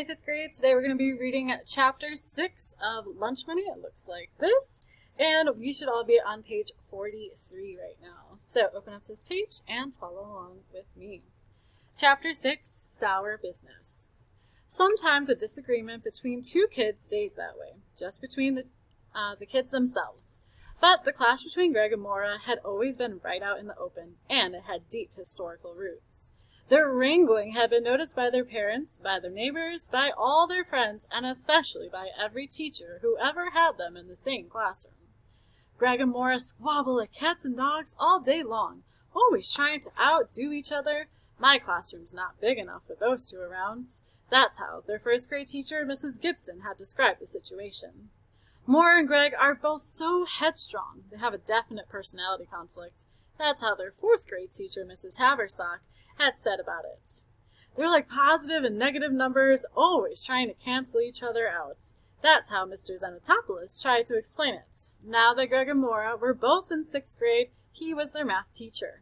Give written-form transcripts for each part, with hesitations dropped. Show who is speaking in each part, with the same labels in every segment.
Speaker 1: Hi, 5th grade. Today we're going to be reading Chapter 6 of Lunch Money. It looks like this. And we should all be on page 43 right now. So open up this page and follow along with me. Chapter 6, Sour Business. Sometimes a disagreement between two kids stays that way, just between the kids themselves. But the clash between Greg and Maura had always been right out in the open, and it had deep historical roots. Their wrangling had been noticed by their parents, by their neighbors, by all their friends, and especially by every teacher who ever had them in the same classroom. Greg and Maura squabble like cats and dogs all day long, always trying to outdo each other. My classroom's not big enough for those two around. That's how their first grade teacher, Mrs. Gibson, had described the situation. Maura and Greg are both so headstrong. They have a definite personality conflict. That's how their fourth grade teacher, Mrs. Haversock, had said about it. They're like positive and negative numbers, always trying to cancel each other out. That's how Mr. Xenotopoulos tried to explain it. Now that Greg and Maura were both in 6th grade, he was their math teacher.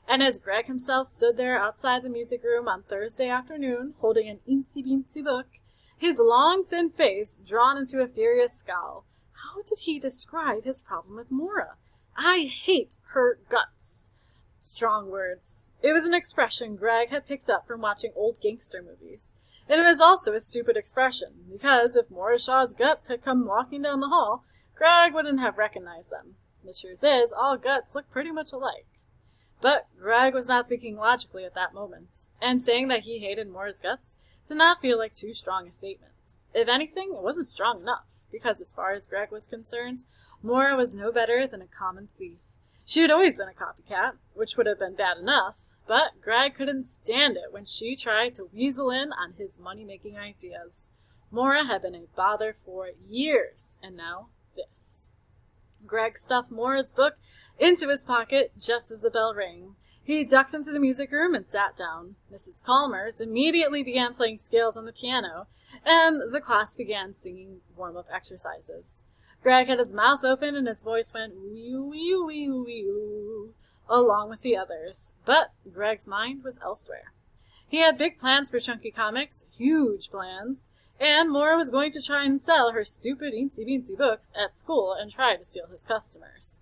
Speaker 1: And as Greg himself stood there outside the music room on Thursday afternoon, holding an eensy-beensy book, his long, thin face drawn into a furious scowl, how did he describe his problem with Maura? I hate her guts. Strong words. It was an expression Greg had picked up from watching old gangster movies. And it was also a stupid expression, because if Maura Shaw's guts had come walking down the hall, Greg wouldn't have recognized them. The truth is, all guts look pretty much alike. But Greg was not thinking logically at that moment, and saying that he hated Maura's guts did not feel like too strong a statement. If anything, it wasn't strong enough, because as far as Greg was concerned, Maura was no better than a common thief. She had always been a copycat, which would have been bad enough, but Greg couldn't stand it when she tried to weasel in on his money-making ideas. Maura had been a bother for years, and now this. Greg stuffed Maura's book into his pocket just as the bell rang. He ducked into the music room and sat down. Mrs. Chalmers immediately began playing scales on the piano, and the class began singing warm-up exercises. Greg had his mouth open and his voice went wee-oo-wee-oo-wee-oo, along with the others. But Greg's mind was elsewhere. He had big plans for Chunky Comics, huge plans, and Maura was going to try and sell her stupid eensy-beensy books at school and try to steal his customers.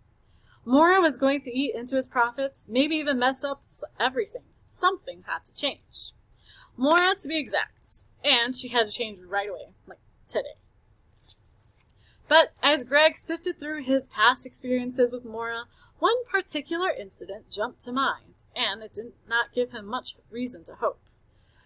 Speaker 1: Maura was going to eat into his profits, maybe even mess up everything. Something had to change. Maura, to be exact, and she had to change right away, like today. But as Greg sifted through his past experiences with Maura, one particular incident jumped to mind, and it did not give him much reason to hope.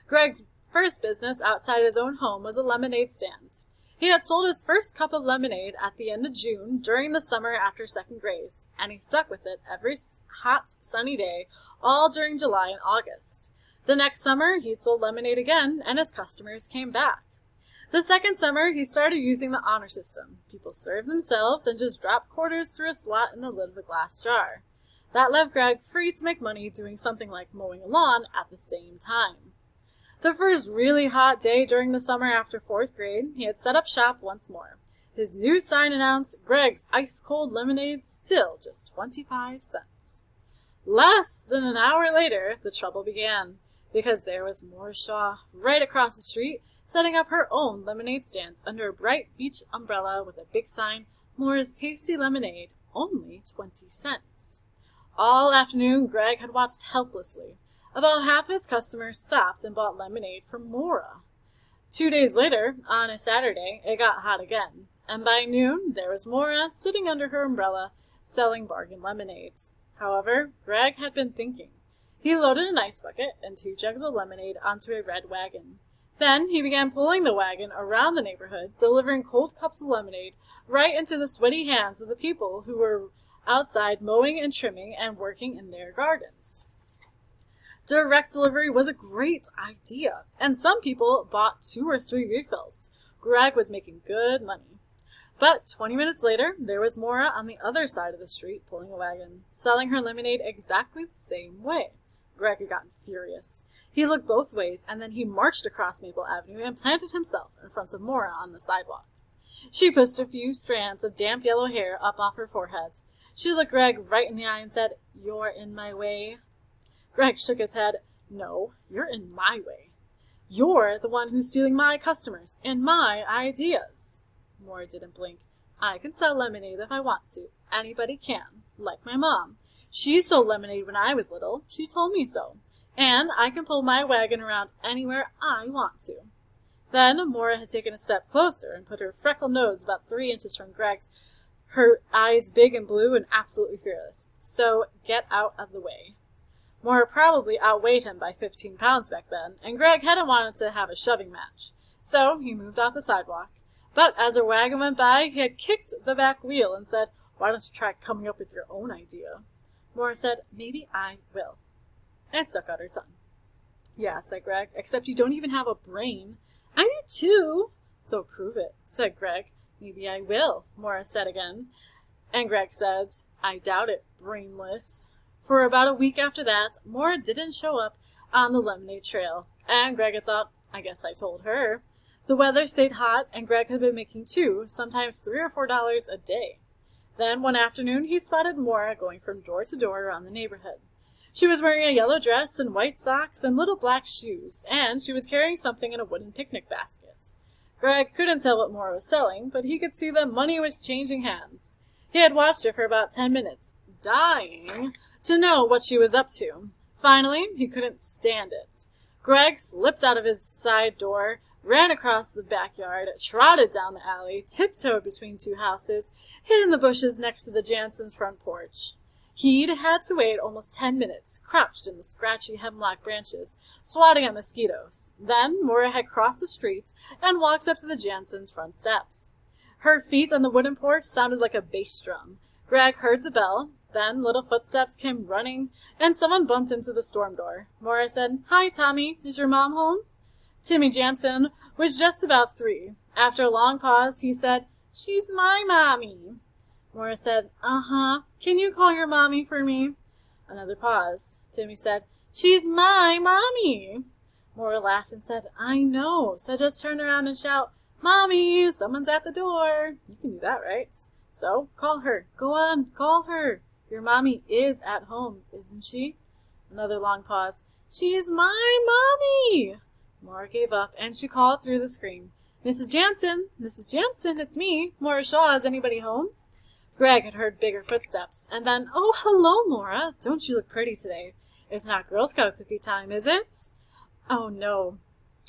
Speaker 1: Greg's first business outside his own home was a lemonade stand. He had sold his first cup of lemonade at the end of June during the summer after 2nd grade, and he stuck with it every hot, sunny day, all during July and August. The next summer, he'd sold lemonade again, and his customers came back. The second summer, he started using the honor system. People served themselves and just dropped quarters through a slot in the lid of a glass jar. That left Greg free to make money doing something like mowing a lawn at the same time. The first really hot day during the summer after 4th grade, he had set up shop once more. His new sign announced, Greg's ice-cold lemonade, still just 25 cents. Less than an hour later, the trouble began, because there was Maura Shaw right across the street, setting up her own lemonade stand under a bright beach umbrella with a big sign, Maura's Tasty Lemonade, only 20 cents. All afternoon, Greg had watched helplessly. About half his customers stopped and bought lemonade from Maura. 2 days later, on a Saturday, it got hot again, and by noon, there was Maura sitting under her umbrella, selling bargain lemonades. However, Greg had been thinking. He loaded an ice bucket and 2 jugs of lemonade onto a red wagon. Then he began pulling the wagon around the neighborhood, delivering cold cups of lemonade right into the sweaty hands of the people who were outside mowing and trimming and working in their gardens. Direct delivery was a great idea, and some people bought 2 or 3 refills. Greg was making good money. But 20 minutes later, there was Maura on the other side of the street pulling a wagon, selling her lemonade exactly the same way. Greg had gotten furious. He looked both ways, and then he marched across Maple Avenue and planted himself in front of Maura on the sidewalk. She pushed a few strands of damp yellow hair up off her forehead. She looked Greg right in the eye and said, "You're in my way." Greg shook his head. "No, you're in my way." You're the one who's stealing my customers and my ideas. Moore didn't blink. I can sell lemonade if I want to. Anybody can. Like my mom. She sold lemonade when I was little. She told me so. And I can pull my wagon around anywhere I want to. Then Moira had taken a step closer and put her freckled nose about 3 inches from Greg's, her eyes big and blue and absolutely fearless. So get out of the way. Moira probably outweighed him by 15 pounds back then, and Greg hadn't wanted to have a shoving match. So he moved off the sidewalk. But as her wagon went by, he had kicked the back wheel and said, "Why don't you try coming up with your own idea?" Moira said, "Maybe I will," and stuck out her tongue. "Yeah," said Greg, "except you don't even have a brain." "I do too." "So prove it," said Greg. "Maybe I will," Moira said again. And Greg says, "I doubt it, brainless." For about a week after that, Moira didn't show up on the lemonade trail, and Greg had thought, "I guess I told her." The weather stayed hot, and Greg had been making $2, sometimes $3 or $4 a day. Then one afternoon he spotted Moira going from door to door around the neighborhood. She was wearing a yellow dress and white socks and little black shoes, and she was carrying something in a wooden picnic basket. Greg couldn't tell what Moira was selling, but he could see that money was changing hands. He had watched her for about 10 minutes, dying to know what she was up to. Finally, he couldn't stand it. Greg slipped out of his side door, ran across the backyard, trotted down the alley, tiptoed between 2 houses, hid in the bushes next to the Jansens' front porch. He'd had to wait almost 10 minutes, crouched in the scratchy hemlock branches, swatting at mosquitoes. Then Moira had crossed the street and walked up to the Jansens' front steps. Her feet on the wooden porch sounded like a bass drum. Greg heard the bell. Then little footsteps came running, and someone bumped into the storm door. Moira said, "Hi, Tommy. Is your mom home?" Timmy Jansen was just about 3. After a long pause, he said, "She's my mommy." Moira said, "Uh-huh. Can you call your mommy for me?" Another pause. Timmy said, "She's my mommy." Moira laughed and said, "I know. So just turn around and shout, 'Mommy, someone's at the door.' You can do that, right? So call her. Go on, call her. Your mommy is at home, isn't she?" Another long pause. "She's my mommy." Moira gave up, and she called through the screen, "Mrs. Jansen, Mrs. Jansen, it's me, Moira Shaw. Is anybody home?" Greg had heard bigger footsteps, and then, "Oh, hello, Moira. Don't you look pretty today? It's not Girl Scout cookie time, is it?" "Oh, no.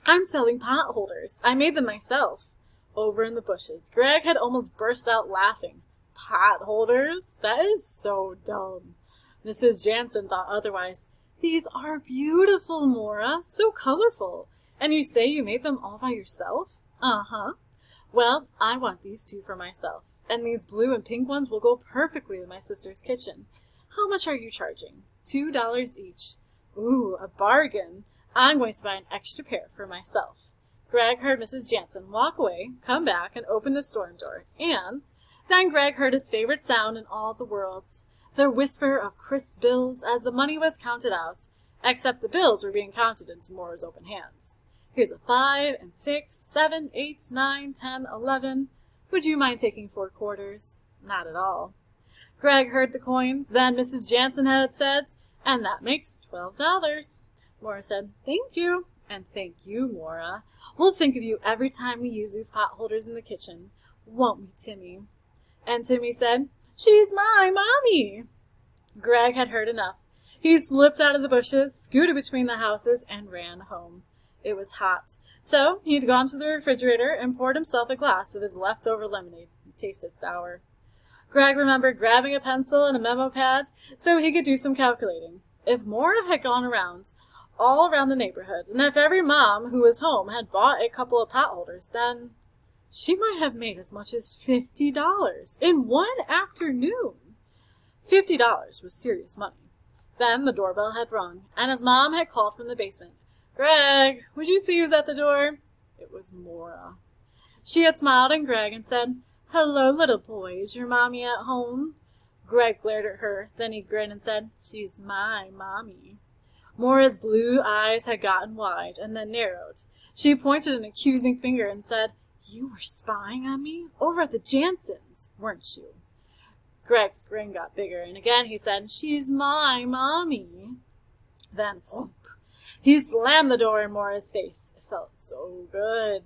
Speaker 1: I'm selling potholders. I made them myself." Over in the bushes, Greg had almost burst out laughing. "Potholders? That is so dumb." Mrs. Jansen thought otherwise. "These are beautiful, Moira. So colorful. And you say you made them all by yourself?" "Uh-huh." "Well, I want these 2 for myself. And these blue and pink ones will go perfectly in my sister's kitchen. How much are you charging?" $2 each. "Ooh, a bargain. I'm going to buy an extra pair for myself." Greg heard Mrs. Jansen walk away, come back, and open the storm door, and then Greg heard his favorite sound in all the world, the whisper of crisp bills as the money was counted out, except the bills were being counted into Moira's open hands. "Here's a 5 and 6, 7, 8, 9, 10, 11. Would you mind taking 4 quarters?" "Not at all." Greg heard the coins. Then Mrs. Jansen had said, "And that makes $12. Moira said, "Thank you." "And thank you, Moira. We'll think of you every time we use these potholders in the kitchen. Won't we, Timmy?" And Timmy said, "She's my mommy." Greg had heard enough. He slipped out of the bushes, scooted between the houses, and ran home. It was hot, so he had gone to the refrigerator and poured himself a glass of his leftover lemonade. It tasted sour. Greg remembered grabbing a pencil and a memo pad so he could do some calculating. If Moira had gone around all around the neighborhood, and if every mom who was home had bought a couple of potholders, then she might have made as much as $50 in one afternoon. $50 was serious money. Then the doorbell had rung, and his mom had called from the basement. "Greg, would you see who's at the door?" It was Moira. She had smiled at Greg and said, "Hello, little boy. Is your mommy at home?" Greg glared at her. Then he grinned and said, "She's my mommy." Moira's blue eyes had gotten wide and then narrowed. She pointed an accusing finger and said, "You were spying on me? Over at the Jansens, weren't you?" Greg's grin got bigger, and again he said, "She's my mommy." Then, whoop, He slammed the door in Mora's face. It felt so good.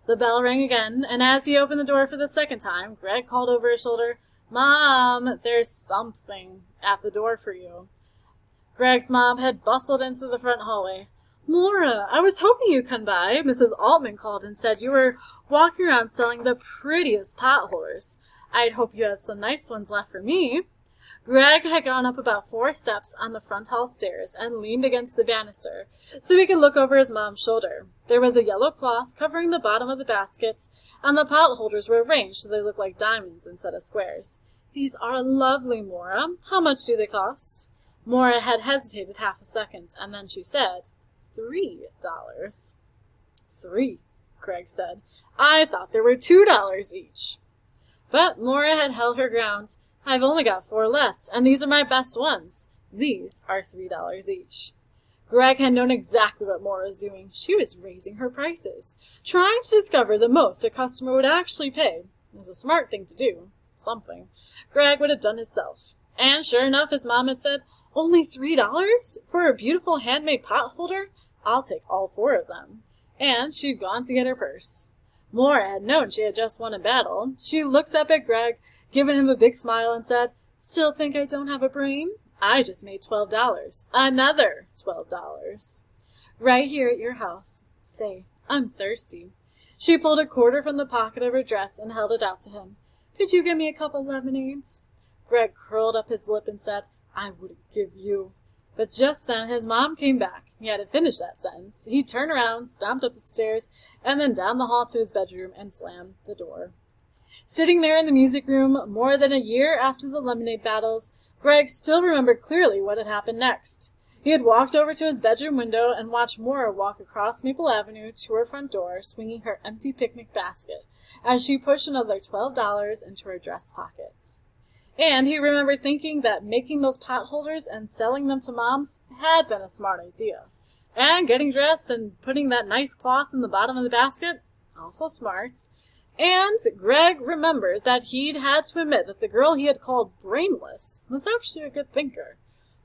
Speaker 1: The bell rang again, and as he opened the door for the second time, Greg called over his shoulder, "Mom, there's something at the door for you." Greg's mom had bustled into the front hallway. "Mora, I was hoping you'd come by. Mrs. Altman called and said you were walking around selling the prettiest potholders. I'd hope you have some nice ones left for me." Greg had gone up about 4 steps on the front hall stairs and leaned against the banister so he could look over his mom's shoulder. There was a yellow cloth covering the bottom of the basket, and the potholders were arranged so they looked like diamonds instead of squares. "These are lovely, Mora. How much do they cost?" Mora had hesitated half a second, and then she said, $3. "3," Greg said. "I thought there were $2 each." But Mora had held her ground. "I've only got 4 left, and these are my best ones. These are $3 each." Greg had known exactly what Mora was doing. She was raising her prices, trying to discover the most a customer would actually pay. It was a smart thing to do. Something Greg would have done himself. And sure enough, his mom had said, "Only $3 for a beautiful handmade potholder? I'll take all 4 of them." And she'd gone to get her purse. Mora had known she had just won a battle. She looked up at Greg, giving him a big smile, and said, "Still think I don't have a brain? I just made $12. Another $12. Right here at your house. Say, I'm thirsty." She pulled a quarter from the pocket of her dress and held it out to him. "Could you give me a cup of lemonades?" Greg curled up his lip and said, "I wouldn't give you." But just then his mom came back. He hadn't finished that sentence. He turned around, stomped up the stairs, and then down the hall to his bedroom and slammed the door. Sitting there in the music room, more than a year after the lemonade battles, Greg still remembered clearly what had happened next. He had walked over to his bedroom window and watched Mora walk across Maple Avenue to her front door, swinging her empty picnic basket, as she pushed another $12 into her dress pockets. And he remembered thinking that making those potholders and selling them to moms had been a smart idea. And getting dressed and putting that nice cloth in the bottom of the basket, also smart. And Greg remembered that he'd had to admit that the girl he had called brainless was actually a good thinker.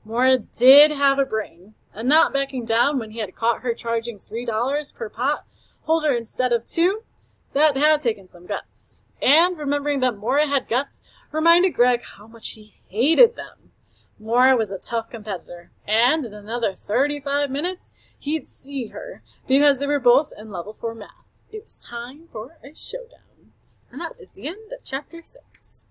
Speaker 1: Mora did have a brain, and not backing down when he had caught her charging $3 per pot holder instead of 2, that had taken some guts. And remembering that Mora had guts reminded Greg how much he hated them. Mora was a tough competitor, and in another 35 minutes he'd see her, because they were both in level 4 math. It was time for a showdown. And that is the end of chapter 6.